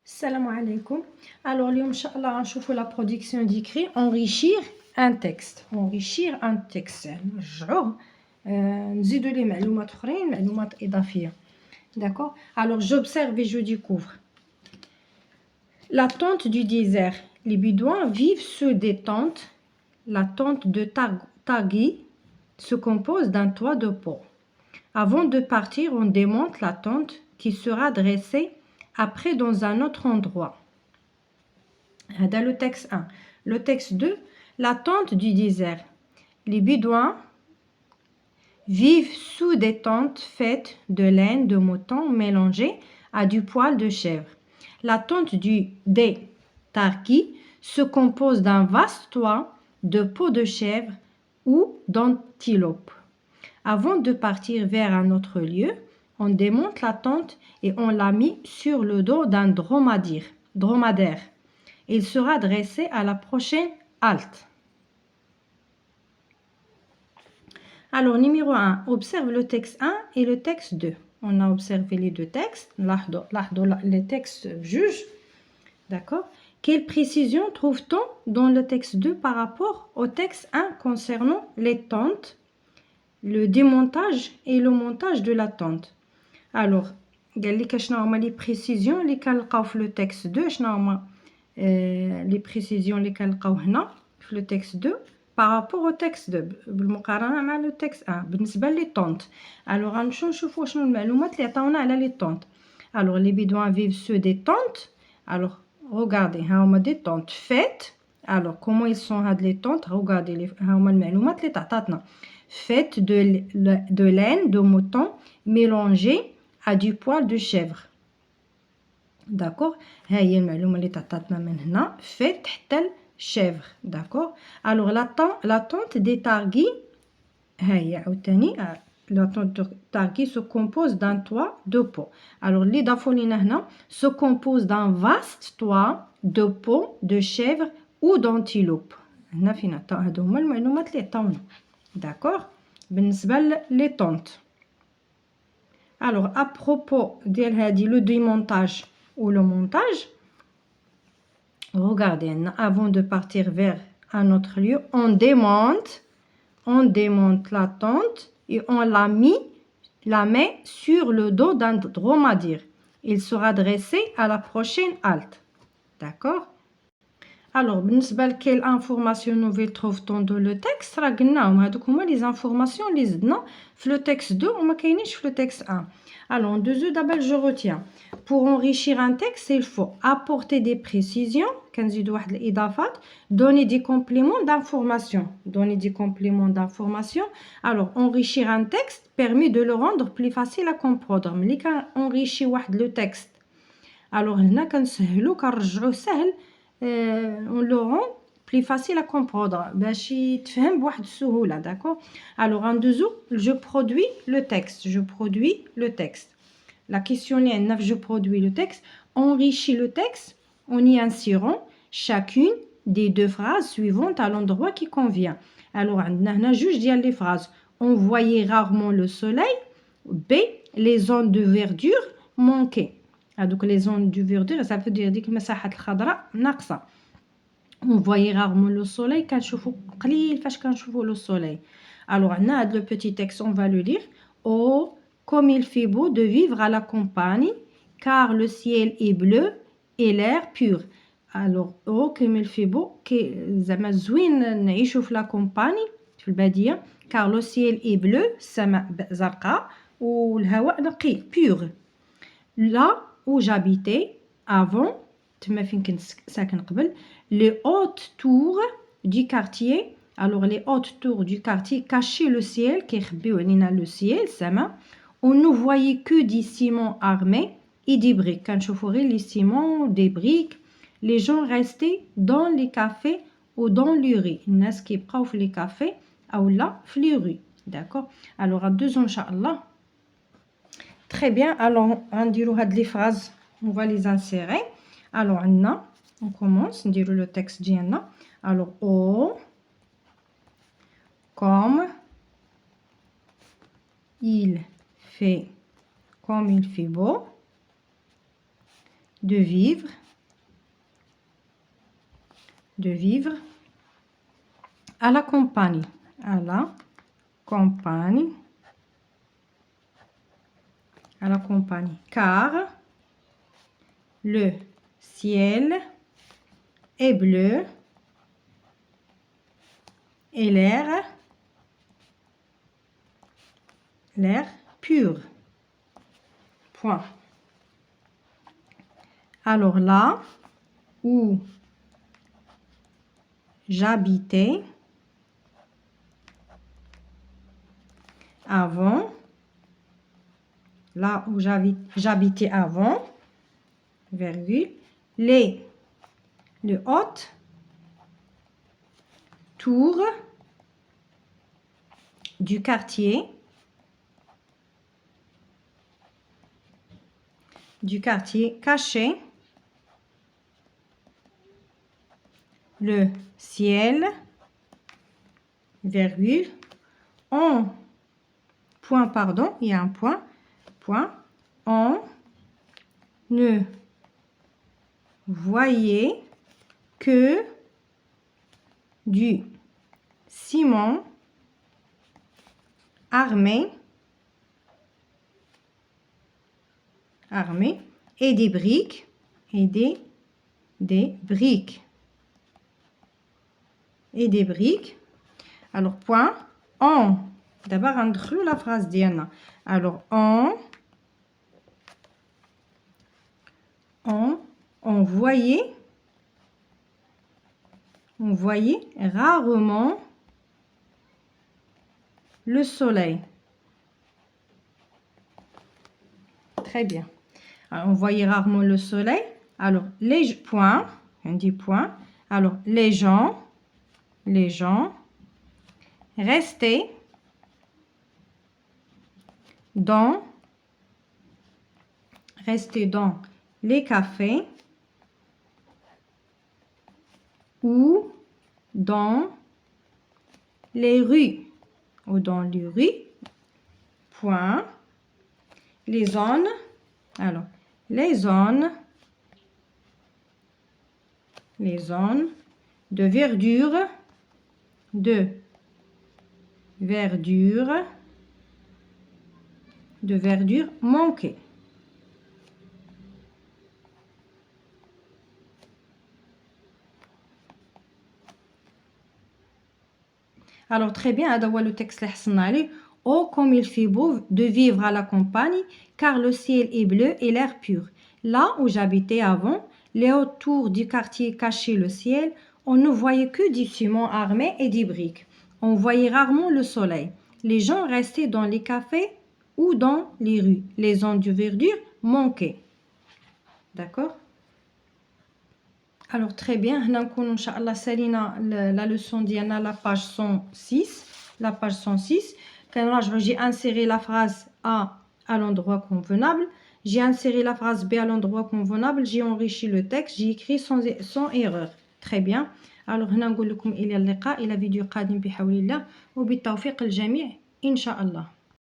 Salam alaikum. Alors, Inch'Allah, on va la production d'écrit, enrichir un texte. Enrichir un texte. نزيدوا لي معلومات أخرين معلومات إضافية. D'accord. Alors, j'observe et je découvre. La tente du désert. Les Bédouins vivent sous des tentes. La tente de Taghi se compose d'un toit de peau. Avant de partir, on démonte la tente qui sera dressée après dans un autre endroit. Dans le texte 1. Le texte 2, la tente du désert. Les Bédouins vivent sous des tentes faites de laine de mouton mélangée à du poil de chèvre. La tente des Tarki se compose d'un vaste toit de peau de chèvre ou d'antilope. Avant de partir vers un autre lieu, on démonte la tente et on la met sur le dos d'un dromadaire. Il sera dressé à la prochaine halte. Alors, numéro 1, observe le texte 1 et le texte 2. On a observé les deux textes. Les textes jugent. D'accord. Quelle précision trouve-t-on dans le texte 2 par rapport au texte 1 concernant les tentes, le démontage et le montage de la tente? Alors, les précisions les le texte 2, les précisions les le texte 2 par rapport au texte 2 بالمقارنه مع le texte 1 بالنسبه لي طونط. alors نشوفوا شنو المعلومات اللي عطاونا على لي طونط. alors les Bédouins vivent sur des tentes. alors regardez ها هما des tentes faites. alors comment ils sont هاد les tentes? regardez ها هما المعلومات اللي تعطاتنا faites de laine de mouton mélangée à du poil de chèvre. d'accord. ها هي المعلومه اللي تعطاتنا من هنا faites حتى chèvre. d'accord. alors la tente des Targhi la tente de Targhi se compose d'un toit de peau. alors les dafolina هنا se compose d'un vaste toit de peau de chèvre ou d'antilope. هنا فين هادو هما المعلومات اللي عطاونا. d'accord. بالنسبه لي طونط. alors à propos ديال هادي le démontage ou le montage, regardez, avant de partir vers un autre lieu, on démonte la tente et on la met sur le dos d'un dromadaire. Il sera dressé à la prochaine halte. d'accord. alors بالنسبه لكل information nouvelle trouve-t-on dans le texte راه قلناهم هذوك هما les informations اللي زدنا في le texte 2 وما كاينينش في le texte 1. alors en deux d'abord je retiens pour enrichir un texte il faut apporter des précisions كنزيدوا واحد الاضافات donner des compléments d'information. alors enrichir un texte permet de le rendre plus facile à comprendre. ملي كنenrichir واحد le texte alors هنا كنسهلو كنرجعوه سهل on le rend plus facile à comprendre باش يتفهم بواحد السهوله. d'accord. alors en dessous je produis le texte. la question اللي عندنا je produis le texte enrichit le texte en y insérant chacune des deux phrases suivantes à l'endroit qui convient. alors عندنا هنا جوج ديال les phrases. on voyait rarement le soleil. b les zones de verdure manquaient. donc les zones de verdure ça veut dire ديك المساحات الخضراء ناقصه. on voyait rarement le soleil كنشوفوا قليل فاش كنشوفوا le soleil. alors عندنا هذا le petit texte on va le lire. oh comme il fait beau de vivre à la campagne car le ciel est bleu et l'air pur. alors oh comme il fait beau زعما زوين نعيشوا في la campagne في الباديه car le ciel est bleu السماء زرقاء والهواء نقي pur. là où j'habitais avant تما فين كنت ساكن قبل les hautes tours du quartier. alors les hautes tours du quartier cachaient le ciel كيخبيو علينا le ciel السماء. on ne voyait que des ciments armés et des briques. كنشوفوا غير les ciments des briques. les gens restaient dans les cafés ou dans les rues. الناس كيبقاو في les cafés او لا في les rues. d'accord. alors à deux ان شاء الله. très bien. alors غنديروا هاد les phrases on va les insérer. alors عندنا on commence نديروا le texte ديالنا. alors oh comme il fait beau de vivre à la campagne, car le ciel est bleu et l'air pur. Point. Alors là où j'habitais avant, virgule, le haute tour du quartier cachait le ciel, virgule, on ne voyait que du ciment armé et des briques alors point on d'abord ندخلوا la phrase ديالنا alors on voyait rarement le soleil. Très bien. Alors, on voyait rarement le soleil. Alors, alors, les gens restaient dans les cafés ou dans les rues. Point. Les zones de verdure manquaient. Alors très bien, هذا هو le texte اللي حصلنا عليه. Oh, comme il fait beau de vivre à la campagne, car le ciel est bleu et l'air pur. Là où j'habitais avant, les hautes tours du quartier cachaient le ciel. On ne voyait que du ciment armé et des briques. On voyait rarement le soleil. Les gens restaient dans les cafés ou dans les rues. Les zones de verdure manquaient. D'accord? Alors très bien, هنا نكون ان شاء الله سالينا la leçon ديالنا la page 106. كنراجعوا j'ai inséré la phrase A à l'endroit convenable, j'ai inséré la phrase B à l'endroit convenable, j'ai enrichi le texte, j'ai écrit sans erreur. Très bien. Alors هنا نقول لكم إلى اللقاء إلى فيديو قادم بحول الله وبالتوفيق الجميع إن شاء الله.